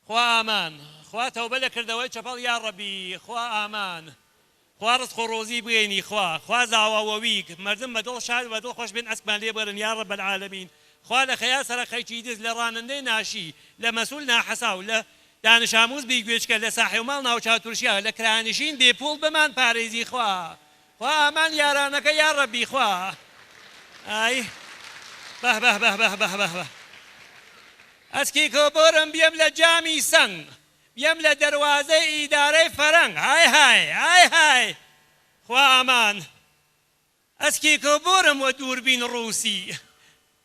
خوا ئامان خوا تەوبە لە کردەوەی چەپەڵ یا ڕەبی خوا ئامان خوا ڕزق و ڕۆزی بگەینی خوا زاواوەویک مردم بەدڵ شاد بەدڵ خۆش بێن ئەسکمان لێ بەرن یا ڕەب العالەمین خوا لە خەیا سەرەخەیکی دز لە ڕانندەی ناشی لە مەسوول ناحەسا و لە دانش ئاموز بیگوێچکە لە ساحێ و ماڵ ناوچاتورشیا لە کرانشین بێپوڵ بمان پارێزی خوا ئامان یارانەکە یا ڕەبی خوا ئای بەه بەه بەه بەه بەه بەه ئەسکی کۆبۆرم بێم لە جامی سەنگ بێم لە دەروازەی ئیدارەی فەرەنگ های های های های خوا ئامان ئەسکی کۆبۆرم وە دووربین ڕووسی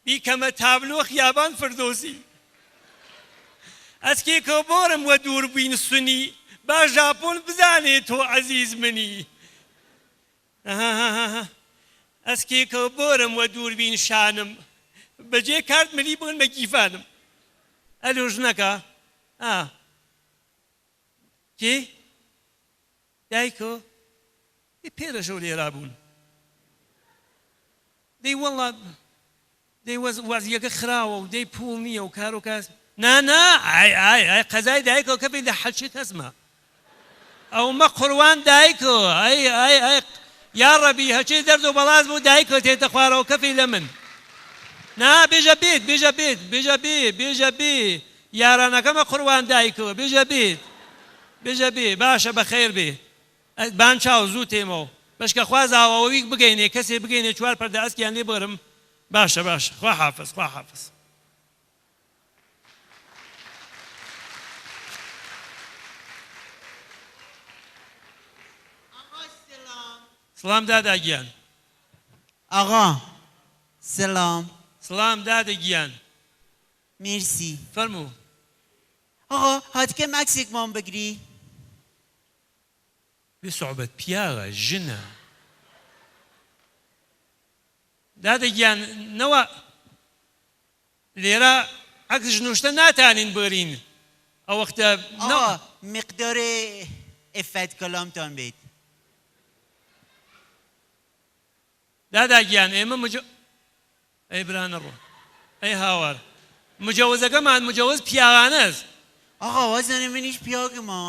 بیکەمە تابلۆ خیابان فردۆسی ئەسکی کۆبۆرم وە دووربین سونی با ژاپۆن بزانێت تۆ عەزیز منی ئەسکی کۆبۆرم وە دووربین شانم بەجێ کارت ملی بڵن بە گیفانم ئەلۆ ژنەکە کێ دایکۆ پێرەشەو لێرا بوون دەی وەڵا دەی وەزیەکە خراوە و دەی پوڵ نییە و کار و کاس نا ئای قەزای دایکۆ کە بێ لە حەلچی کەسمە ئەومە قوڕوان دایکۆ ئای یا ڕەبی هەچی دەرد و بەڵاز بوو دایکۆ تێتە خوارەوە کەفی لە من نا بێژە بێژە بێ یارانەکەمە قوڕوان دایکۆ بێژە بێ باشە بەخێر بێ بان چاو زوو تێمەوە بەشکە خوا زاواوەویک بگەینێ کەسێ بگەینێ چوار پەردە ئەسکیان لێ بەرم باشە خوا حافظ سلام داداگیان آقا سلام داداگیان مرسی فەرموو آقا هاتکەم عەکسێکمان بگری بسعوبەت پیاوە ژنە داداگیان نەوە لێرە عەکس ژنوشتە ناتانین بەرین ئەو وەختە آقا مقدار ئفەت کەلامتان بێت داداگیان ئێمە ئەی برانە ڕۆ ئەی هاوار مجەوزەکەمان مجەوز پیاوانەز آقا وەزانە منیش پیاگەمە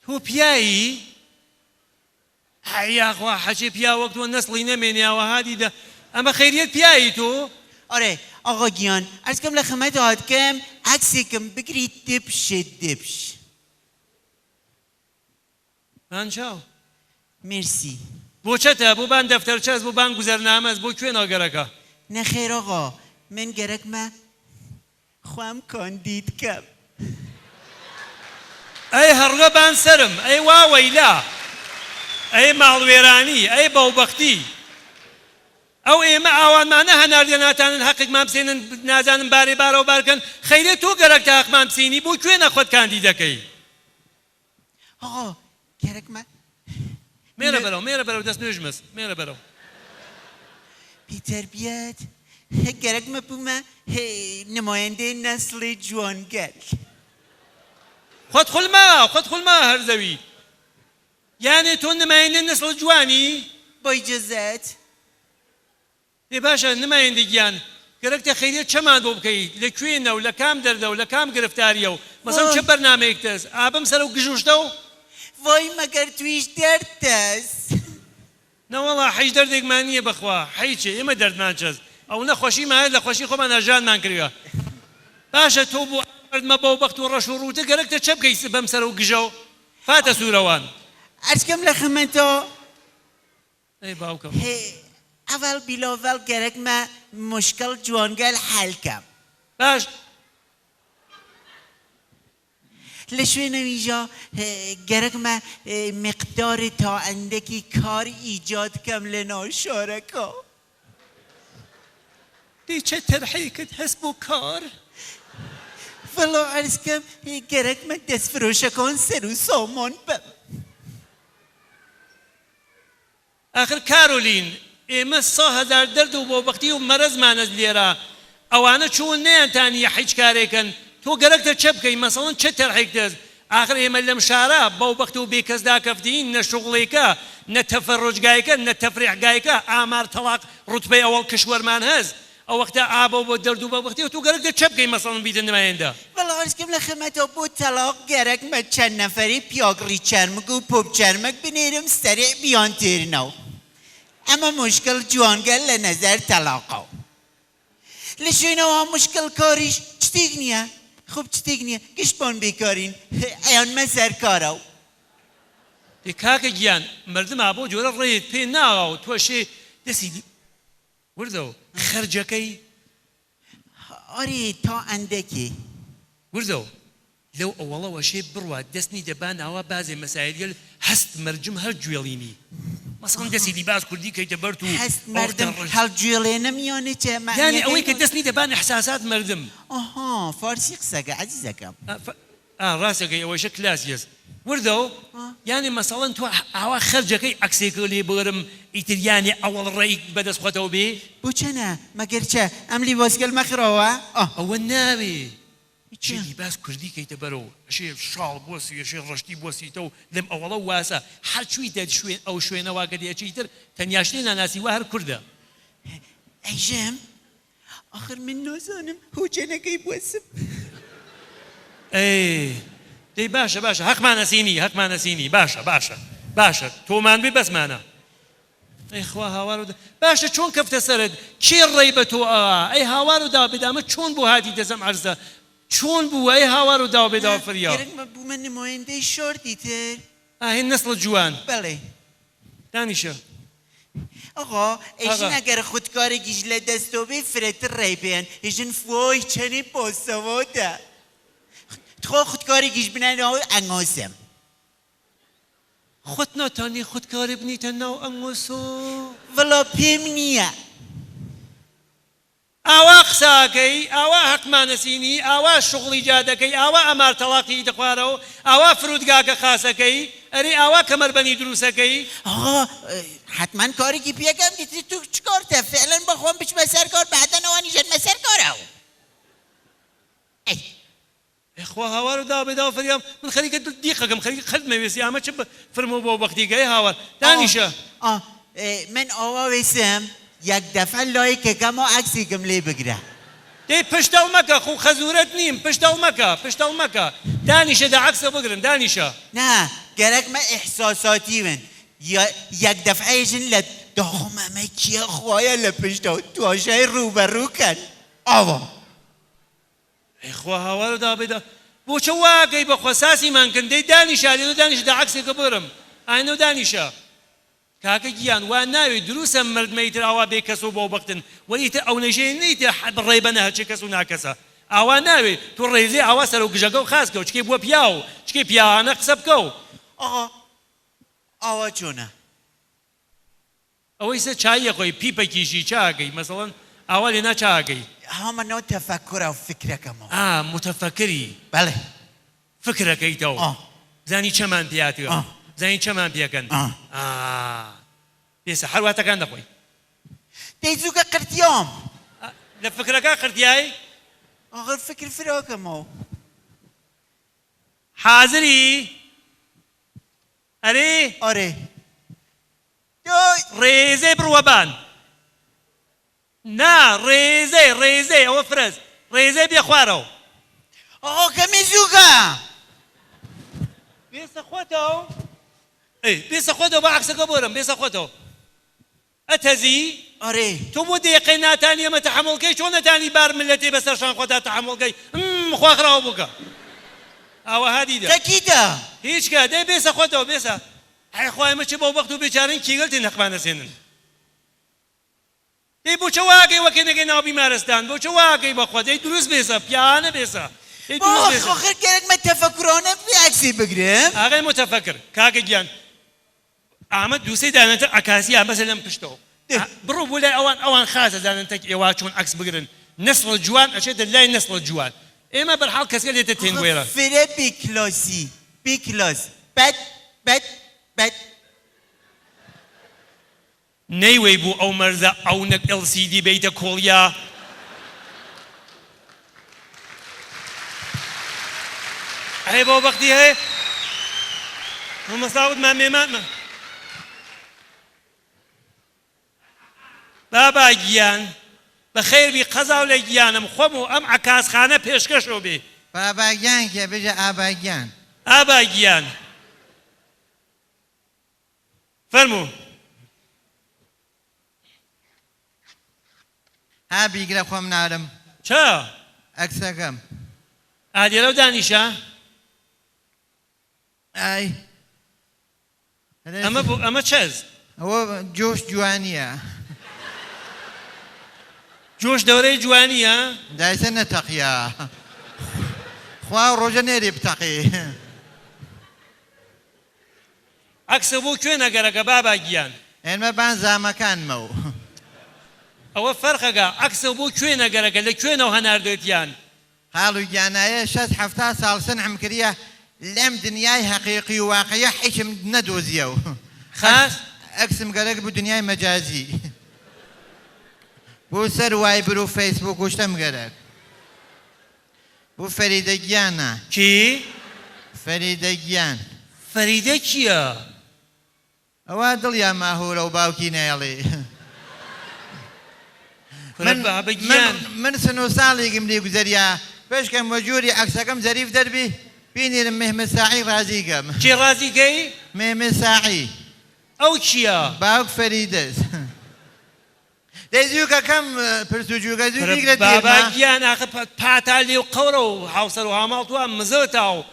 تۆ پیایی هەیاخوا حەچێ پیا وەک تۆ نەسڵی نەمێنیاوە هادیدە ئەمە خەیریەت پیایی تۆ آره آقا گیان عرض کەم لە خەمەت هاتکەم عەکسێکم بگری دبش هانچاو مرسی بۆ چەتە بۆ بان دەفتەرچەس بۆ بان گوزەرنامەس بۆ کوێ ناگەرەکە نەخێر آقا من گەرەکمە خوام کاندید کەم ئەی هەڕگە بان سرم ئەی واوەیلا ئەی ماڵوێرانی ئەی بەوبەختی ئەو ئێمە ئاوانمانە هەناردە ناتانن حەقێکمان بسێنن نازانم بارێ بارەوە بارکەن خەیرێ تۆ گەرەک تا حەقمان بسێنی بۆ کوێ نەخۆت کاندی دەکەی آقا گەرەکمە مێرە بەرەو دەست نوێژمەس مێرە بەرەو بیتەربیەت گەرەکمە بوومە نمایەندەی نەسڵی جوانگەل خۆت خولما هەرزەوی یانێ تۆ نمایەندەی نەسڵ جوانی با ئیجازەت دێ باشە نمایەندەی گیان گەرەکتە خەیریەت چەمان بۆ بکەیت لەکوێنە و لە کام دەردە و لە کام گرفتاریە و مەسەڵەن چه بەرنامەیەک دەست ئابم سەر و گژوشتە و وای مەگەر تویش دەردەست نەوەڵا حەیش دەردێکمان نییە بەخوا حەیچێ ئێمە دەردمان چەست ئەو نەخۆشیمان لە خۆشی خۆمان ئاژانمان کردووە باشە تۆ بۆ مردمە بەوبەخت و ڕەش و ڕووتە گەرەکتە چە بکەیت بەم سەر و گژە و فاتە سوورەوان ئەچکەم لە خەمەتەوە ئەی باوکەم ئەڤەڵ بیلۆڤەڵ گەرەکمە مشکل جوانگەل حەلکەم باش لە شوێنەویژە گەرەکمە مقداری تا ئەندێکی کار ئیجاد کەم لە ناو شارەکە دی چه تەرحەیەکت هەست بۆ کار وەڵا عەرزکەم گەرەکمە دەستفرۆشەکان سەر و سامان بەم ئاخر کارۆلین ئێمە 100,000 دەرد و بۆبەختی و مەرەزمانە لێرە ئەوانە چوون نەیانتانیە هیچ کارێکن تۆ گەرەکتە چە بکەی مەسەڵەن چه تەرحێک دەست آخر ئێمە لەم شارە بەو بەخت و بێکەسدا کەفتین نە شوغڵێکە نە تەفەڕۆجگایەکە نە تەفریحگایەکە ئامار تەلاق ڕوتبەی ئەوەڵ کشوەرمان هەز ئەو وەختە ئابە بۆ دەرد و بە وەختی و تو گەرەک چەپ بکەی مەسەڵەن بیدە نمایەندە بەڵام ئەرزکەم لە خەمەتەوە بۆ تەلاق گەرەکمە چەند نەفەری پیاگڕی چەرمک و پۆپ چەرمک بنێرم سەرێ بیان تێرنەوە ئەمە مشکل جوانگەل لە نەزەر تەلاقەوە لە شوێنەوە مشکل کاریش شتێک نییە خب شتێک نییە گشتبان بێکارین ئەیانمە سەرکارەوە کاکە گیان مردما بۆ جۆرە ڕێت پێ ناوە و تۆشێ دەسی وردەوە خەرجەکەی ئەرێ تا ئەندەکێ وردەوە لەو ئەوەڵەوە شێ بڕوە دەستنی دەبان ئاوا بازێ مەسایلگەل هەست مەرجم هەر گوێڵینی مەسەڵەن دەستی دیباز کوردی کەیتە بەرت و هەست مردم هەڵگوێڵێنە میانێ چێ یانی ئەوەی کە دەستنی دەبان ئەحساسات مردم ئەها فارسی قسەکە عەزیزەکەم ڕاستەکەی ئەوەشە کلاسی هەست وردەوە یانی مەسەڵەن تۆ ئاوا خەرجەکەی عەکسێکە لێ بگەرم ئیتر یانی ئەوەڵ ڕێی بەدەست خۆتەوە بێ بۆ چەنە مەگەر چە ئەم لیباسگەل مەخرەوە ئەوە ناوێ چی باس کوردی کەیتە بەرەوە ئەشێ شاڵ بۆسی ئەشێ ڕشتی بۆسیتە و لەم ئەوەڵە واسە هەر چوویتە شوێن ئەو شوێنەوە گە دێچیتر تەنیا شتێ ناناسی وا هەر کوردە ئەیژەم ئاخر من نازانم هۆچەنەکەی بوەسم دەی باشە باشە هەقمانە سینی باشە تۆمان بێ بەسمانە ئەی خوا هاوار و باشە چۆن کەفتە سەرت کێ ڕێی بە تۆ ئەوە ئەی هاوار و داوابێدامە چۆن بۆ هاتی دەزەم عەرزە چۆن بووە ئەی هاوار و داوابێداوە فریاوە گەرەکمە بوومە نمایەندەی شۆردی تر هێن نەسڵە جوان بەڵێ دانیشە ئەغا ئەیژن ئەگەر خودکارێکیش لە دەستەوە بێ فرەتر ڕێی پێیان ئێژن فۆی چەنێ پۆستەوەتە تخۆ خودکارێکیش بنانەوە ئەنگۆسم خۆت ناتانی خودکاری بنیتە ناو ئەنگۆسۆ وڵا پێم نییە ئاوا قساکەی ئاوا هەقمانەسینی ئاوا شغڵی جادەکەی ئاوا ئەمار تەلاقی دەخوارەوە ئاوا فرودگاکە خاسەکەی ئەرێ ئاوا کەمەربەنی دروسەکەی ئاغا حتمان کارێکی پێکەم دیتری تو چکارتە فعلەن بەخۆم بچمە سەر کار بەعدەنەوانی ژەنمە سەر کارەوە خوا هاوار و داوابێداوە فریام من خەریکە دیقەکەم خەریکە خەلت مەوێسی ئامە چ فرمۆ بۆ بەختیگەی هاوار دانیشە من ئەوە وێسم یەک دەفە لایکەکەم و عەکسێکم لێ بگرە دەی پشتەڵ مەکە خو خەزورەت نیم پشتەڵ مەکە دانیشە دا عەکسە بگرن دانیشە نا گەرەکمە ئیحساساتی من یەک دەفعەیژن لە داخۆمەمە کیە خوایە لە پشتەوە تواشای ڕوبەڕووکەن ئاوا خوا هاوار و داوابێدا بۆچە واگەی بەخوا ساسیمان کردن دەی دانیشە لێ دانیشە دا عەکسێکە بگرم ئاینە و دانیشە کاکە گیان وان ناوێت دروسە مردمەیتر ئاوا بێ کەس و بۆ بەختن وەریتە ئەو نەژێ نیتە بڕێ بەنە هەرچی کەس و ناکەسە ئاوا ناوێت تو ڕێزێ ئاوا سەر و گژەکە و خاسکە و چکێ بووە پیا و چکێ پیاوانە قسە بکە و ئاوا چۆنە ئەوەی سە چایە خۆی پیپەکیشی چاکەی مەسەڵەن ئاوا لێ ناچاکەی هەمانەوە تەفەکرە و فکرەکەمەوە متەفەکری بەڵێ فکرەکەیتەوە زانی چەمان پیاتوە زانی چەمان پێکەن پێسە هەرواتەکان دەخۆی دەی زووکە قرتیام لە فکرەکە قرتیایی ئاغر فکر فراکەمەوە حازری ئەرێ ئەرێ ڕێزێ بڕوەبان نا ڕێزێ ئەوە فرەز ڕێزێ بێ خوارەوە کەمی زووکە بێسە خۆتەوە بە عەکسەکە بۆرم بێسە خۆتەوە ئەتەزی ئەرێ تۆ بۆ دقیقەی ناتانی ئەمە تەحەموڵکەی چۆن نەتانی بار ملەتێ بەسەرشان خۆتا تەحەموڵکەی خواخراوە بووکە ئاوە هادیدە تەکیدە هیچ کە دەی بێسە خۆتەوە بێسە ئەی خوای مەچی بۆ بەخت و بێچارەی کیگەڵتی نەقمانەسێنن دەی بۆچە واگەی وەکێ نەگەی ناو بیمارستان بۆچە واگەی بەخوا دەی دروست بێسە پیانە بێسە آخر گەرەکمە تەفەکرانە بێ عەکسی بگرم ئاغای متەفەکر کاکە گیان ئامە دووسەی دانەتە ئەکاسی ئامەسە لەم پشتەوە بڕۆ بۆ لای ئەوان خازە دانەتە ئێوە چۆن عەکس بگرن نەسڵە جوان ئەچێتە لای نەسڵە جوان ئێمە بەرحاڵ کەسکە لێتە تێن وێرە فرە بیکلاسی بیکلاس بەد نەیوەی بوو ئەو مەرزە ئەو نەک LCD بیتە کۆڵیا ئەی بۆ بەختی هەیە مەساود مامێمانمە بابا گیان بە خێربی قەزاو لە گیانم خۆم و ئەم عکاسخانە پێشکەشەوە بێ باباگیان کێ بێژە ئاباگیان ئابا گیان فەرموو ها بیگرە خۆم نارم چا ئەکسەکەم ئادێرە و دانیشە ئای ئەمە چەز ئەوە جۆش جوانیە جۆش دەورەی جوانیە دایسە نەتەقیە خوا ڕۆژە نێری بتەقی عکسە بۆ کوێنە گەرەکە بابا گیان ئێمە بان زامەکانمە و ئەوە فەرقەکە عکسە بۆ کوێنە گەرەکە لە کوێنەوە هەناردێتیان حاڵ و گیانایە 60-70 ساڵ سنعم کردیە لەم دنیای حەقیقی و واقعیە هیچم نەدۆزیە و خاس ئەکسم گەرەک بوو دنیای مەجازی بۆ سەر وایبر و فەیسبوک و شتەم گەرەک بۆ فەریدە گیانە کی فەریدە گیان فەریدە کییە ئەوە دڵیان ماهورە و باوکی نێڵێ بابا گیان من سن و ساڵێکم لێ گوزەریە پێشکەم وەجووری عەکسەکەم زەریف دەربی بینیرم مێحمەد ساعی ڕازیگەم کی ڕازیگەی مێحمەد ساعی ئەو کییە باوک فەریدەس دەیزیوکە کەم پرسوجووکە زوو بیگرە بابا تێما گیان ئاخە پاتا لێ و قەورە و هاوسەر و هاماڵتووە مزەوتە و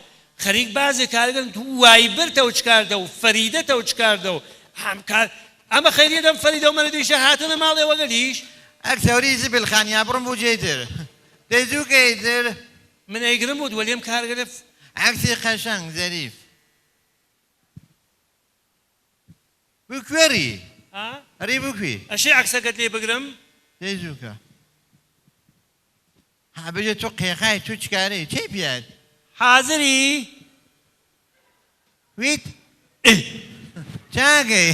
خەریک بازێ کارگەن وای برتە و چکاردە و فەریدەتە و چکاردە و هەمکار ئەمە خەریە دەم فەریدە و مەرە دیشە هاتنە ماڵێ وەگەلیش ئەکسەوری زبل خانیا بڕم بوو جێتر دەیزووکەیتر من ئەیگرم بود وەلێم کارگەرە عەکسی قەشەنگ زەریف بکوێری هەری بکوێ ئەشێ عکسەکەت لێ بگرم دەیزووکە هابێژە تۆ قێقای تو چکارەی چی پیاد حازری ویت چاگەی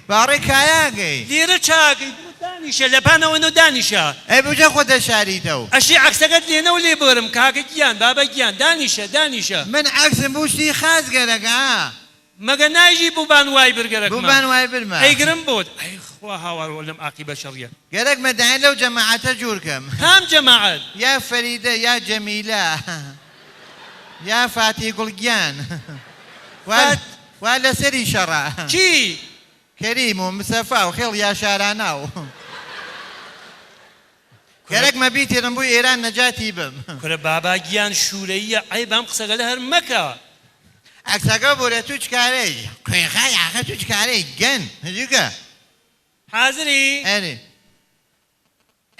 باڕێ کایاگەی لێرە چاکەی دانیشە لە پانەوەنە دانیشە ئەی بجە خۆ دەشاریتە و ئەشی عکسەکەت لێنەوە لێ بگرم کاکە گیان بابا گیان دانیشە من عەکسم بوو شتی خاز گەرەکە مەگە نایژی بووبان وای برگەرەکمان بووبان وای برمە ئەیگرم بۆت ئەی خوا هاوار لەم عاقیبە شەڕیە گەرەک مەدایە لەو جەماعەتە جوورکەم هەم جەماعەت یا فەریدە یا جەمیلە یا فاتی گوڵگیان وا لەسەری شەڕە چی کەریم و مسەفا و خێڵ یا شارانە و گەرەک مەبیتێنم بووی ئێران نەجاتی بم کورە بابا گیان شوورەیە ئەی بام قسەگە لە هەر مەکە عەکسەکە بۆرە تو چکارەی کوێخای ئاخە تو چکارەی گەن هەجووکە حازری ئەرێ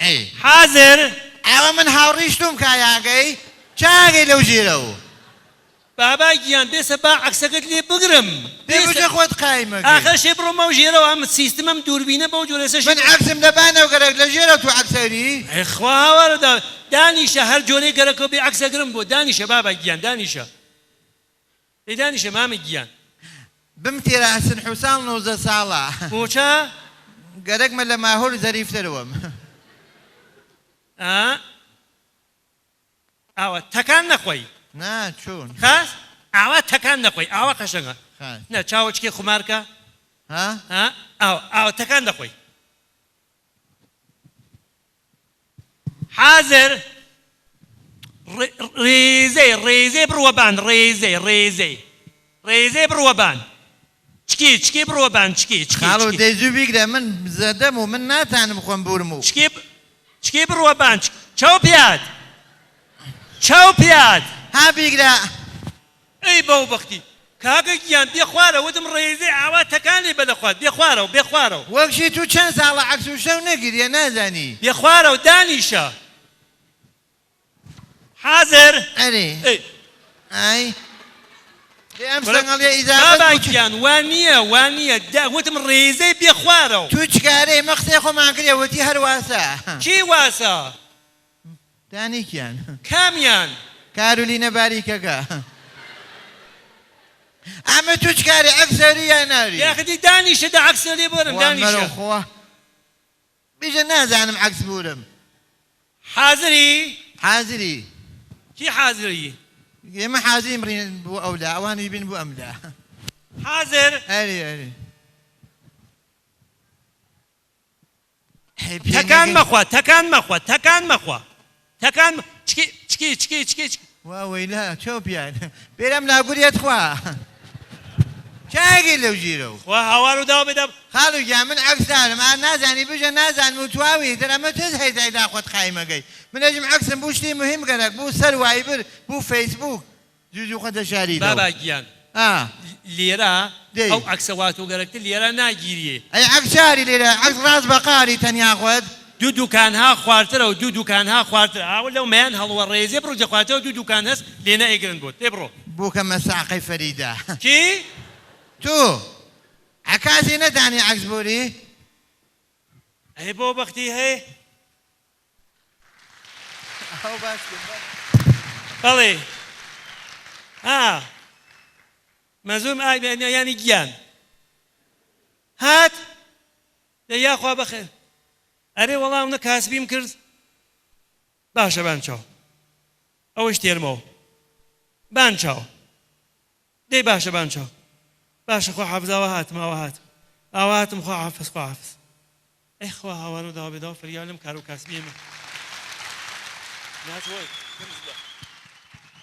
ئەی حازر ئەوە من هاوڕیشتم کایاگەی چاگەی لەو ژێرە و بابا گیان دێسە با عکسەکەت لێ بگرم دێبجە خۆت قایمە ئاخر شێ بڕۆمە و ژێرەوە ئەم سیستمم دووربینە بەو جۆرەسە من عەکسم لەبانەوە گەرەک لە ژێرە تو عەکسەری خوا هاوارەدا دانیشە هەر جۆرەی گەرەکەوە بێ عکسەگرم بۆ دانیشە بابا گیان دانیشە ئەی دانیشە مامە گیان بم تێرە حەسن حوسان 19 ساڵە بۆچە گەرەکمە لە ماهۆر زەریفتەرەوەم ئاوە تەکان نەخۆی ناچوون خاس ئاوا تەکان نەخۆی ئاوا قەشەنگە خاس نە چاوەچکێ خومارکە ها ئاوا تەکان نەخۆی حازر ڕێزەی بڕوەبان ڕێزەی بڕوەبان چکی بڕوەبان چکی خاڵ و دەیزوو بیگرە من زەدەم و من ناتانم خۆم بورم و چکی بڕوەبان چاو پیاد ها بیگرە ئەی بەو بەختی کاکە گیان بێ خوارە وتم ڕێزەی ئاوا تەکان لێ بەدەخوات بێ خوارەوە وەکشی تو چەند ساڵە عەکس و شەو نەگیریە نازانی بێ خوارەوە دانیشە حازر ئەرێ ئای ئەم سەنگەڵیە بابا ئیزافەت گیان وان نییە وتم ڕێزەی بێ خوارەوە تو چکارەی مە قسەی خۆمان کردێ وەتی هەرواسە کی واسە دانیکیان کامیان کارولینە باریکەکە ئەمە تو چکاری عەکسەری یا ناری یاخدی دانیشە دا عەکسە لێ بۆرم دانیشە خۆ بیژە نازانم عەکس بورم حازری کی حازری ئێمە حازیم ڕین بۆ ئەولا ئەوانی بین بۆ ئەملا حاضر ئەری تەکان مەخوا تەکان مەخوا تەکان مەخوا تەکان چکی واوەیلا چۆ پیان بێرەم لاگوریەت خوا چاگی لەو ژیرە و خوا هاوار و داوا بێدە خاڵو گیان من عەکسدارم نازانی بژە نازانم و تواوی دەرەمە تۆ هەیدای خۆت خایمەگەی من ئەژم عەکسم بوو شتی مهم گەرەک بوو سەر وایبر بوو فەیسبووک جوجو خۆتە شاری بابا گیان لێرە ئەو عەکسەوات و گەرەکتر لێرە ناگیریێ ئەی عەکساری لێرە عەکس ڕاست بەقاری تەنیا خۆت دوو دوکانها خواردترە و دوو دوکانها خواردتر ئاوە لەو مەیان هەڵوە ڕێزێ بڕۆ جەخواتەوە دوو دوکان هەست لێنە ئەیگرن بۆ تێ بڕۆ بووکە مەساقەی فەریدە کی تو عکاسی نەدانی عەکس بۆری ئەی بۆ بەختی هەیە بەڵێ مەزوم ینی گیان هات یاخوا بەخێر ئەرێ وەڵام نە کاسبیم کرد باشە بان چاو ئەوەش تێرمەوە بان چاو دەی باشە بان چاو باشە خوا حافزاوە هاتمەوە هاتم ئاوا هاتم خوا حافظ خوا حافظ ئەی خوا هاوار و داوا بێداوە فریالم کار و کاسبیمە ناتوەی